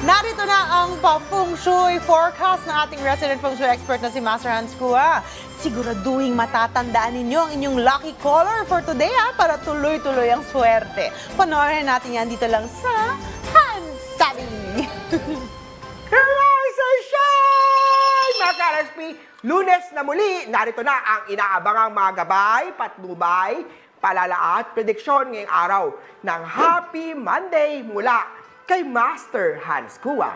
Narito na ang pa-feng shui forecast ng ating resident feng shui expert na si Master Hans Kua. Siguraduhin matatandaan ninyo ang inyong lucky color for today para tuloy-tuloy ang swerte. Panoorin natin yan dito lang sa Hans Sabi. Rise and shine! Mga ka-RSP, Lunes na muli, narito na ang inaabangang mga gabay, patnubay, palala at prediksyon ngayong araw ng Happy Monday mula kay Master Hans Kua.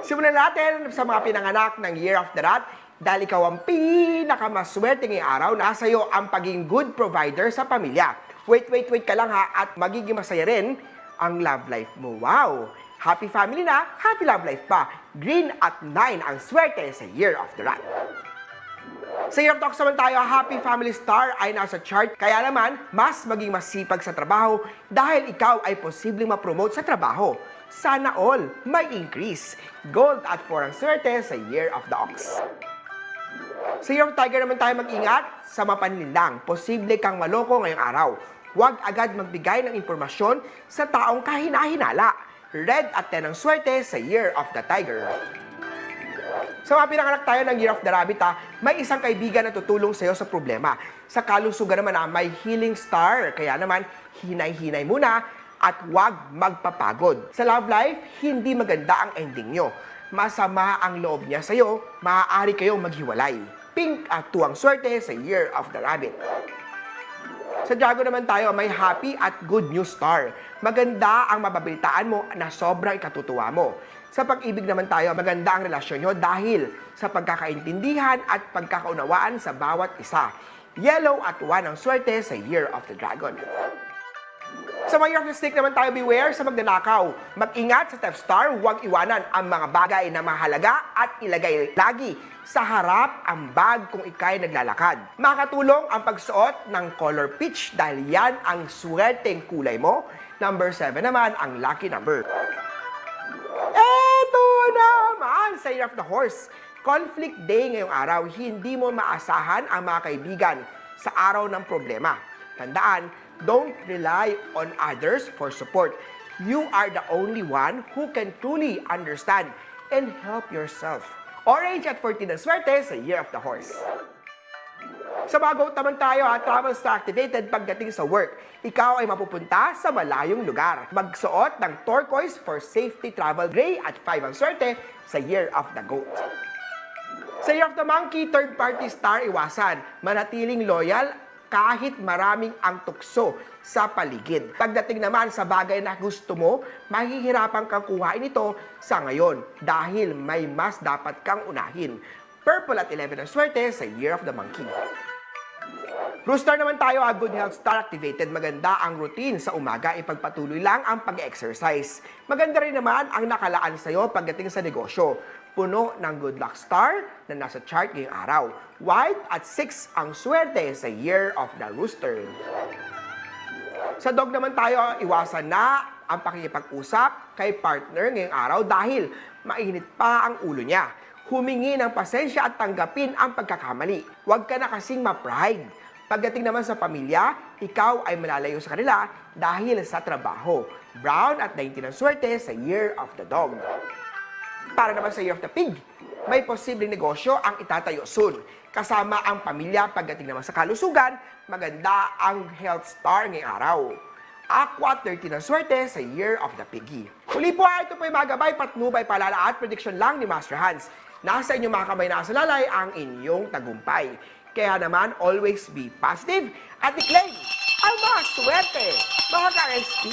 Simulan natin sa mga pinanganak ng Year of the Rat. Dahil ikaw ang pinakamaswerte ngayong araw, nasa iyo ang pagiging good provider sa pamilya. Wait ka lang ha, at magiging masaya rin ang love life mo. Wow! Happy family na, happy love life pa. Green at 9 ang swerte sa Year of the Rat. Sa Year of Dogs naman tayo, Happy Family Star ay nasa chart. Kaya naman, mas maging masipag sa trabaho dahil ikaw ay posibleng ma-promote sa trabaho. Sana all may increase. Gold at 4 ang swerte sa Year of the Ox. Sa Year of Tiger naman tayo mag-ingat sa mapanlinlang. Posible kang maloko ngayong araw. Huwag agad magbigay ng impormasyon sa taong kahina-hinala. Red at 10 ang swerte sa Year of the Tiger. Sa mga pinanganak tayo ng Year of the Rabbit, may isang kaibigan na tutulong sa iyo sa problema. Sa kalusugan naman, may healing star. Kaya naman, hinay-hinay muna at huwag magpapagod. Sa love life, hindi maganda ang ending nyo. Masama ang loob niya sa iyo, maaari kayong maghiwalay. Pink at 2 ang swerte sa Year of the Rabbit. Sa Dragon naman tayo, may happy at good news star. Maganda ang mababalitaan mo na sobrang ikatutuwa mo. Sa pag-ibig naman tayo, maganda ang relasyon nyo dahil sa pagkakaintindihan at pagkakaunawaan sa bawat isa. Yellow at 1 ang swerte sa Year of the Dragon. Sa mga Year of the Snake naman tayo, beware sa magnanakaw. Mag-ingat sa Theft Star, huwag iwanan ang mga bagay na mahalaga at ilagay lagi sa harap ang bag kung ikay naglalakad. Makatulong ang pagsuot ng color peach dahil yan ang swerteng kulay mo. Number 7 naman ang lucky number. Eto naman sa Year of the Horse. Conflict day ngayong araw, hindi mo maasahan ang mga kaibigan sa araw ng problema. Tandaan, don't rely on others for support. You are the only one who can truly understand and help yourself. Orange at 14 ang swerte sa Year of the Horse. Sa mga goat naman tayo, travel star activated pagdating sa work. Ikaw ay mapupunta sa malayong lugar. Magsuot ng turquoise for safety travel. Gray at 5 ang swerte sa Year of the Goat. Sa Year of the Monkey, third party star iwasan. Manatiling loyal kahit maraming ang tukso sa paligid. Pagdating naman sa bagay na gusto mo, mahihirapan kang kuhain ito sa ngayon dahil may mas dapat kang unahin. Purple at 11 ang swerte sa Year of the Monkey. Rooster naman tayo, good health star activated. Maganda ang routine sa umaga, ipagpatuloy lang ang pag-exercise. Maganda rin naman ang nakalaan sa iyo pagdating sa negosyo. Puno ng good luck star na nasa chart ngayong araw. White at 6 ang swerte sa Year of the Rooster. Sa dog naman tayo, iwasan na ang pakikipag-usap kay partner ngayong araw dahil mainit pa ang ulo niya. Humingi ng pasensya at tanggapin ang pagkakamali. Huwag ka na kasing ma-pride. Pagdating naman sa pamilya, ikaw ay malalayo sa kanila dahil sa trabaho. Brown at 19 ang swerte sa Year of the Dog. Para naman sa Year of the Pig, may posibleng negosyo ang itatayo soon. Kasama ang pamilya pagdating naman sa kalusugan, maganda ang health star ngayong araw. Aqua 13 ang swerte sa Year of the Piggy. Uli po ito po yung mga gabay, patnubay, palala at prediction lang ni Master Hans. Nasa inyong mga kamay na sa lalay ang inyong tagumpay. Kaya naman, always be positive at i-claim ang mga swerte, mga ka-RSP.